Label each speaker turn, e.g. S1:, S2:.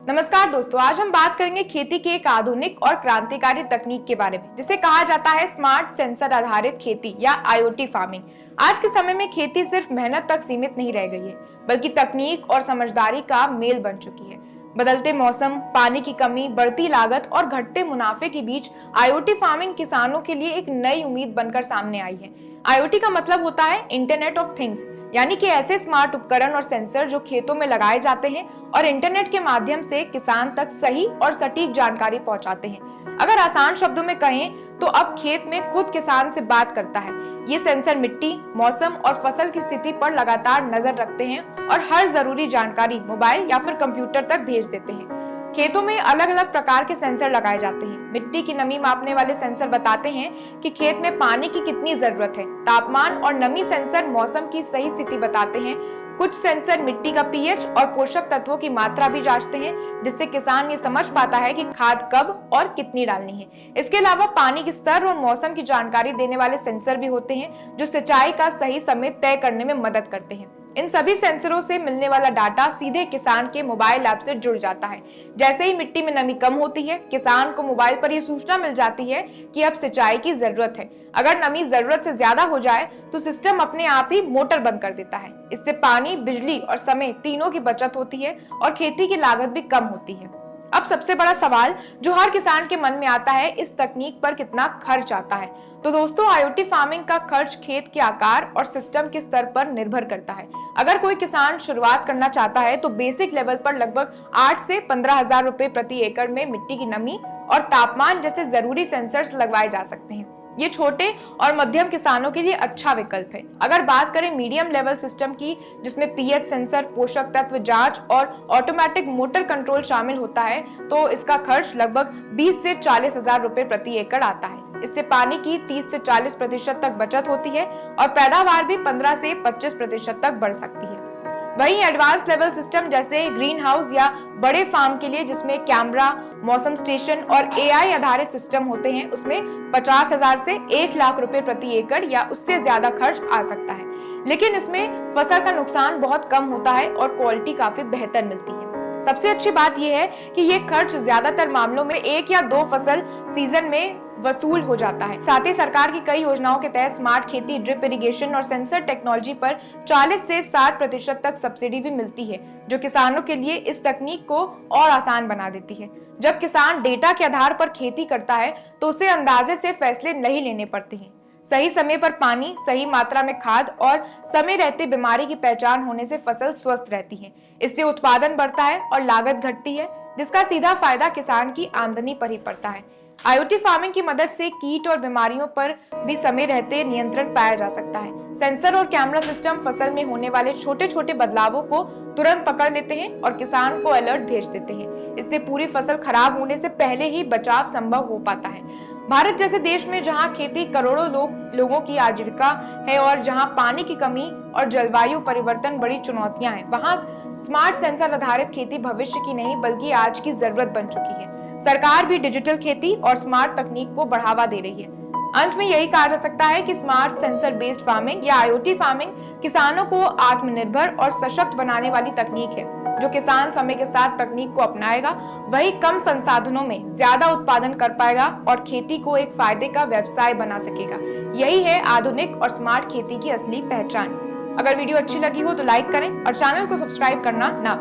S1: नमस्कार दोस्तों, आज हम बात करेंगे खेती की एक आधुनिक और क्रांतिकारी तकनीक के बारे में जिसे कहा जाता है स्मार्ट सेंसर आधारित खेती या आईओटी फार्मिंग। आज के समय में खेती सिर्फ मेहनत तक सीमित नहीं रह गई है, बल्कि तकनीक और समझदारी का मेल बन चुकी है। बदलते मौसम, पानी की कमी, बढ़ती लागत और घटते मुनाफे के बीच आईओटी फार्मिंग किसानों के लिए एक नई उम्मीद बनकर सामने आई है। आईओटी का मतलब होता है इंटरनेट ऑफ थिंग्स, यानी कि ऐसे स्मार्ट उपकरण और सेंसर जो खेतों में लगाए जाते हैं और इंटरनेट के माध्यम से किसान तक सही और सटीक जानकारी पहुंचाते हैं। अगर आसान शब्दों में कहें तो अब खेत में खुद किसान से बात करता है। ये सेंसर मिट्टी, मौसम और फसल की स्थिति पर लगातार नजर रखते हैं और हर जरूरी जानकारी मोबाइल या फिर कंप्यूटर तक भेज देते हैं। खेतों में अलग अलग प्रकार के सेंसर लगाए जाते हैं। मिट्टी की नमी मापने वाले सेंसर बताते हैं कि खेत में पानी की कितनी जरूरत है। तापमान और नमी सेंसर मौसम की सही स्थिति बताते हैं। कुछ सेंसर मिट्टी का पीएच और पोषक तत्वों की मात्रा भी जांचते हैं, जिससे किसान ये समझ पाता है कि खाद कब और कितनी डालनी है। इसके अलावा पानी के स्तर और मौसम की जानकारी देने वाले सेंसर भी होते हैं, जो सिंचाई का सही समय तय करने में मदद करते हैं। इन सभी सेंसरों से मिलने वाला डाटा सीधे किसान के मोबाइल ऐप से जुड़ जाता है। जैसे ही मिट्टी में नमी कम होती है, किसान को मोबाइल पर यह सूचना मिल जाती है कि अब सिंचाई की जरूरत है। अगर नमी जरूरत से ज्यादा हो जाए तो सिस्टम अपने आप ही मोटर बंद कर देता है। इससे पानी, बिजली और समय तीनों की बचत होती है और खेती की लागत भी कम होती है। अब सबसे बड़ा सवाल जो हर किसान के मन में आता है, इस तकनीक पर कितना खर्च आता है। तो दोस्तों, आईओटी फार्मिंग का खर्च खेत के आकार और सिस्टम के स्तर पर निर्भर करता है। अगर कोई किसान शुरुआत करना चाहता है तो बेसिक लेवल पर लगभग 8 से 15,000 रुपए प्रति एकड़ में मिट्टी की नमी और तापमान जैसे जरूरी सेंसर्स लगवाए जा सकते हैं। ये छोटे और मध्यम किसानों के लिए अच्छा विकल्प है। अगर बात करें मीडियम लेवल सिस्टम की, जिसमें पीएच सेंसर, पोषक तत्व जांच और ऑटोमेटिक मोटर कंट्रोल शामिल होता है, तो इसका खर्च लगभग 20 से 40,000 रुपए प्रति एकड़ आता है। इससे पानी की 30 से 40% तक बचत होती है और पैदावार भी 15 से 25% तक बढ़ सकती है। वहीं एडवांस लेवल सिस्टम जैसे ग्रीन हाउस या बड़े फार्म के लिए, जिसमें कैमरा, मौसम स्टेशन और एआई आधारित सिस्टम होते हैं, उसमें 50,000 से 1 लाख रुपए प्रति एकड़ या उससे ज्यादा खर्च आ सकता है। लेकिन इसमें फसल का नुकसान बहुत कम होता है और क्वालिटी काफी बेहतर मिलती है। सबसे अच्छी बात यह है कि ये खर्च ज्यादातर मामलों में 1 या 2 फसल सीजन में वसूल हो जाता है। साथ ही सरकार की कई योजनाओं के तहत स्मार्ट खेती, ड्रिप इरिगेशन और सेंसर टेक्नोलॉजी पर 40 से 60% तक सब्सिडी भी मिलती है, जो किसानों के लिए इस तकनीक को और आसान बना देती है। जब किसान डेटा के आधार पर खेती करता है तो उसे अंदाजे से फैसले नहीं लेने पड़ते हैं। सही समय पर पानी, सही मात्रा में खाद और समय रहते बीमारी की पहचान होने से फसल स्वस्थ रहती है। इससे उत्पादन बढ़ता है और लागत घटती है, जिसका सीधा फायदा किसान की आमदनी पर ही पड़ता है। आईओटी फार्मिंग की मदद से कीट और बीमारियों पर भी समय रहते नियंत्रण पाया जा सकता है। सेंसर और कैमरा सिस्टम फसल में होने वाले छोटे छोटे बदलावों को तुरंत पकड़ लेते हैं और किसान को अलर्ट भेज देते हैं। इससे पूरी फसल खराब होने से पहले ही बचाव संभव हो पाता है। भारत जैसे देश में जहां खेती करोड़ों लोगों की आजीविका है और जहां पानी की कमी और जलवायु परिवर्तन बड़ी चुनौतियां हैं, वहां स्मार्ट सेंसर आधारित खेती भविष्य की नहीं बल्कि आज की जरूरत बन चुकी है। सरकार भी डिजिटल खेती और स्मार्ट तकनीक को बढ़ावा दे रही है। अंत में यही कहा जा सकता है कि स्मार्ट सेंसर बेस्ड फार्मिंग या आईओटी फार्मिंग किसानों को आत्मनिर्भर और सशक्त बनाने वाली तकनीक है। जो किसान समय के साथ तकनीक को अपनाएगा, वही कम संसाधनों में ज्यादा उत्पादन कर पाएगा और खेती को एक फायदे का व्यवसाय बना सकेगा। यही है आधुनिक और स्मार्ट खेती की असली पहचान। अगर वीडियो अच्छी लगी हो तो लाइक करें और चैनल को सब्सक्राइब करना ना